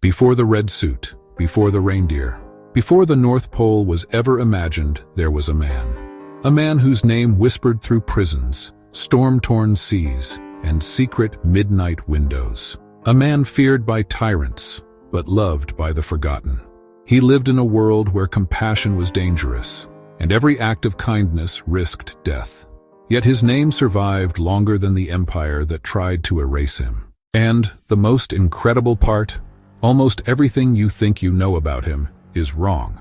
Before the red suit, before the reindeer, before the North Pole was ever imagined, there was a man. A man whose name whispered through prisons, storm-torn seas, and secret midnight windows. A man feared by tyrants, but loved by the forgotten. He lived in a world where compassion was dangerous, and every act of kindness risked death. Yet his name survived longer than the empire that tried to erase him. And, the most incredible part, almost everything you think you know about him is wrong.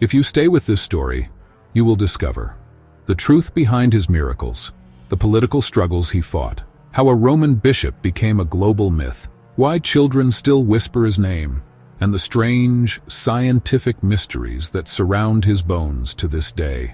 If you stay with this story, you will discover the truth behind his miracles, the political struggles he fought, how a Roman bishop became a global myth, why children still whisper his name, and the strange, scientific mysteries that surround his bones to this day.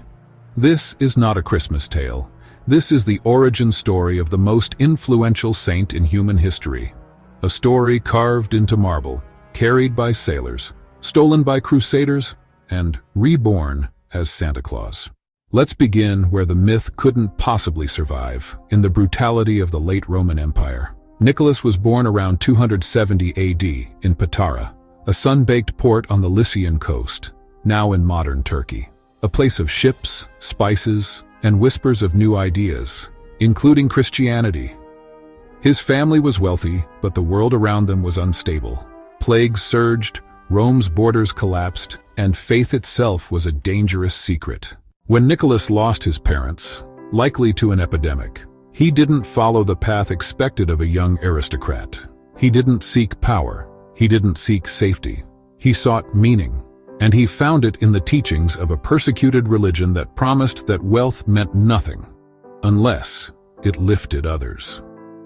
This is not a Christmas tale. This is the origin story of the most influential saint in human history. A story carved into marble, carried by sailors, stolen by crusaders, and reborn as Santa Claus. Let's begin where the myth couldn't possibly survive, in the brutality of the late Roman Empire. Nicholas was born around 270 AD in Patara, a sun-baked port on the Lycian coast, now in modern Turkey. A place of ships, spices, and whispers of new ideas, including Christianity. His family was wealthy, but the world around them was unstable. Plagues surged, Rome's borders collapsed, and faith itself was a dangerous secret. When Nicholas lost his parents, likely to an epidemic, he didn't follow the path expected of a young aristocrat. He didn't seek power. He didn't seek safety. He sought meaning, and he found it in the teachings of a persecuted religion that promised that wealth meant nothing, unless it lifted others.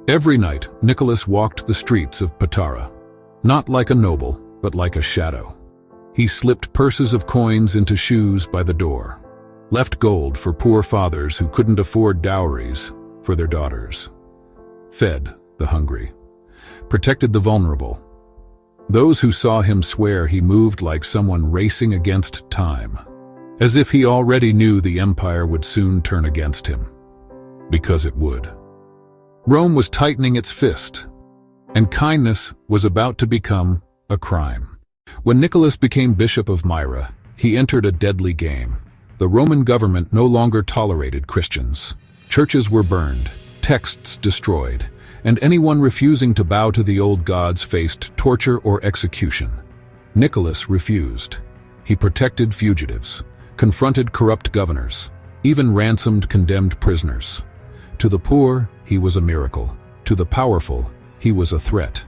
Every night, Nicholas walked the streets of Patara, not like a noble, but like a shadow. He slipped purses of coins into shoes by the door, left gold for poor fathers who couldn't afford dowries for their daughters, fed the hungry, protected the vulnerable. Those who saw him swear he moved like someone racing against time, as if he already knew the empire would soon turn against him. Because it would. Rome was tightening its fist, and kindness was about to become a crime. When Nicholas became Bishop of Myra, he entered a deadly game. The Roman government no longer tolerated Christians. Churches were burned, texts destroyed, and anyone refusing to bow to the old gods faced torture or execution. Nicholas refused. He protected fugitives, confronted corrupt governors, even ransomed condemned prisoners. To the poor, he was a miracle. To the powerful, he was a threat.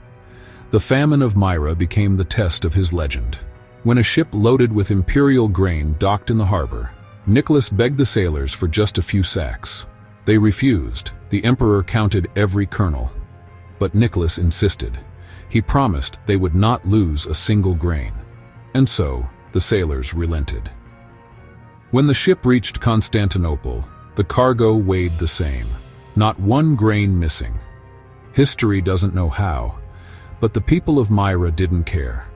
The famine of Myra became the test of his legend. When a ship loaded with imperial grain docked in the harbor, Nicholas begged the sailors for just a few sacks. They refused. The emperor counted every kernel. But Nicholas insisted. He promised they would not lose a single grain. And so, the sailors relented. When the ship reached Constantinople, the cargo weighed the same. Not one grain missing. History doesn't know how, but the people of Myra didn't care.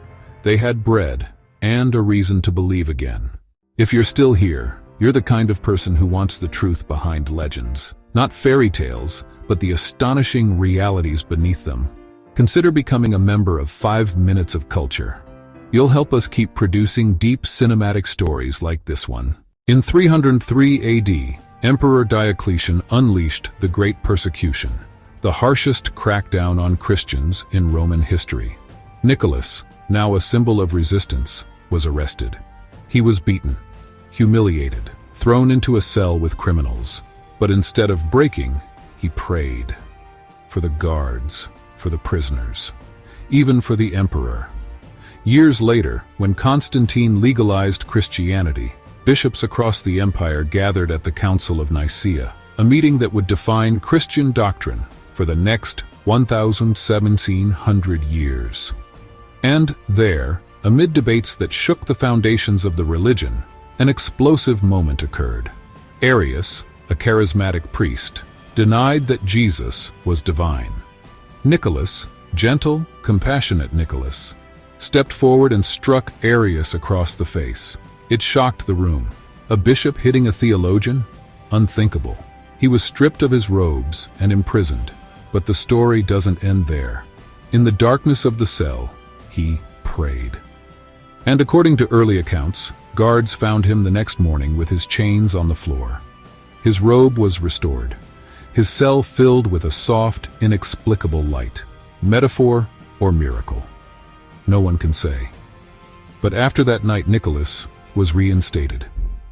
They had bread and a reason to believe again. If you're still here, you're the kind of person who wants the truth behind legends. Not fairy tales, but the astonishing realities beneath them. Consider becoming a member of 5 Minutes of Culture. You'll help us keep producing deep cinematic stories like this one. In 303 AD, Emperor Diocletian unleashed the Great Persecution, the harshest crackdown on Christians in Roman history. Nicholas, now a symbol of resistance, was arrested. He was beaten, humiliated, thrown into a cell with criminals. But instead of breaking, he prayed. For the guards, for the prisoners, even for the emperor. Years later, when Constantine legalized Christianity, bishops across the empire gathered at the Council of Nicaea, a meeting that would define Christian doctrine for the next 1,700 years. And there, amid debates that shook the foundations of the religion, an explosive moment occurred. Arius, a charismatic priest, denied that Jesus was divine. Nicholas, gentle, compassionate Nicholas, stepped forward and struck Arius across the face. It shocked the room. A bishop hitting a theologian? Unthinkable. He was stripped of his robes and imprisoned. But the story doesn't end there. In the darkness of the cell, he prayed. And according to early accounts, guards found him the next morning with his chains on the floor. His robe was restored, his cell filled with a soft, inexplicable light. Metaphor or miracle? No one can say. But after that night, Nicholas was reinstated,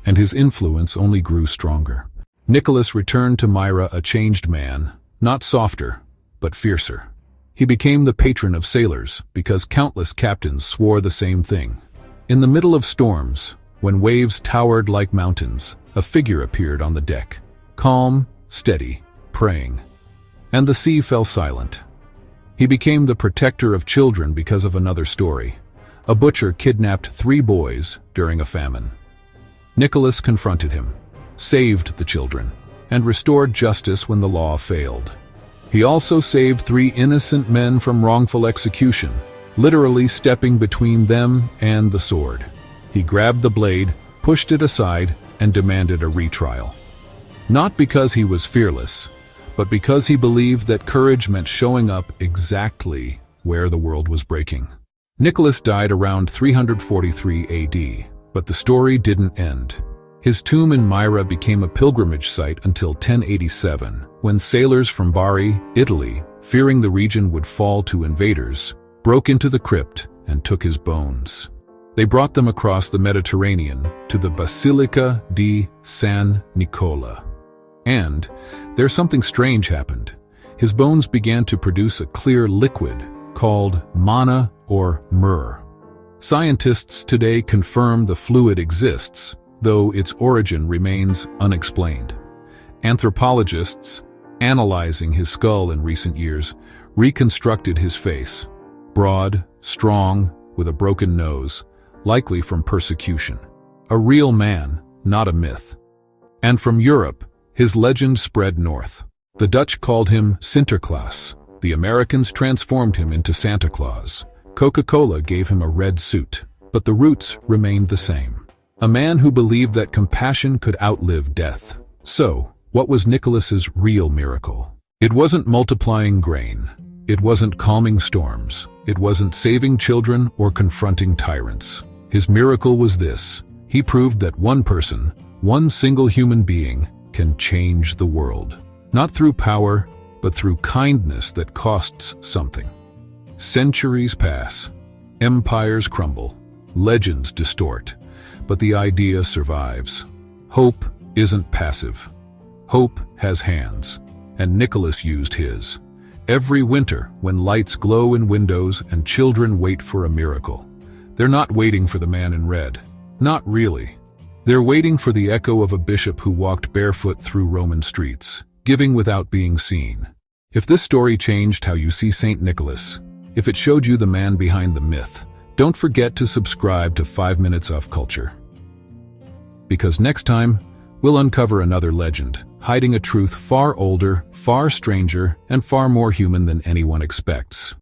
and his influence only grew stronger. Nicholas returned to Myra a changed man, not softer, but fiercer. He became the patron of sailors because countless captains swore the same thing. In the middle of storms, when waves towered like mountains, a figure appeared on the deck, calm, steady, praying. And the sea fell silent. He became the protector of children because of another story. A butcher kidnapped 3 boys during a famine. Nicholas confronted him, saved the children, and restored justice when the law failed. He also saved 3 innocent men from wrongful execution, literally stepping between them and the sword. He grabbed the blade, pushed it aside, and demanded a retrial. Not because he was fearless, but because he believed that courage meant showing up exactly where the world was breaking. Nicholas died around 343 AD, but the story didn't end. His tomb in Myra became a pilgrimage site until 1087, when sailors from Bari, Italy, fearing the region would fall to invaders, broke into the crypt and took his bones. They brought them across the Mediterranean to the Basilica di San Nicola. And there something strange happened. His bones began to produce a clear liquid called manna or myrrh. Scientists today confirm the fluid exists, though its origin remains unexplained. Anthropologists, analyzing his skull in recent years, reconstructed his face. Broad, strong, with a broken nose, likely from persecution. A real man, not a myth. And from Europe, his legend spread north. The Dutch called him Sinterklaas. The Americans transformed him into Santa Claus. Coca-Cola gave him a red suit, but the roots remained the same. A man who believed that compassion could outlive death. So, what was Nicholas's real miracle? It wasn't multiplying grain. It wasn't calming storms. It wasn't saving children or confronting tyrants. His miracle was this: he proved that one person, one single human being, can change the world. Not through power, but through kindness that costs something. Centuries pass, empires crumble, legends distort, but the idea survives. Hope isn't passive. Hope has hands, and Nicholas used his. Every winter, when lights glow in windows and children wait for a miracle, they're not waiting for the man in red. Not really. They're waiting for the echo of a bishop who walked barefoot through Roman streets, giving without being seen. If this story changed how you see St. Nicholas, if it showed you the man behind the myth, don't forget to subscribe to 5 Minutes Off Culture. Because next time, we'll uncover another legend, hiding a truth far older, far stranger, and far more human than anyone expects.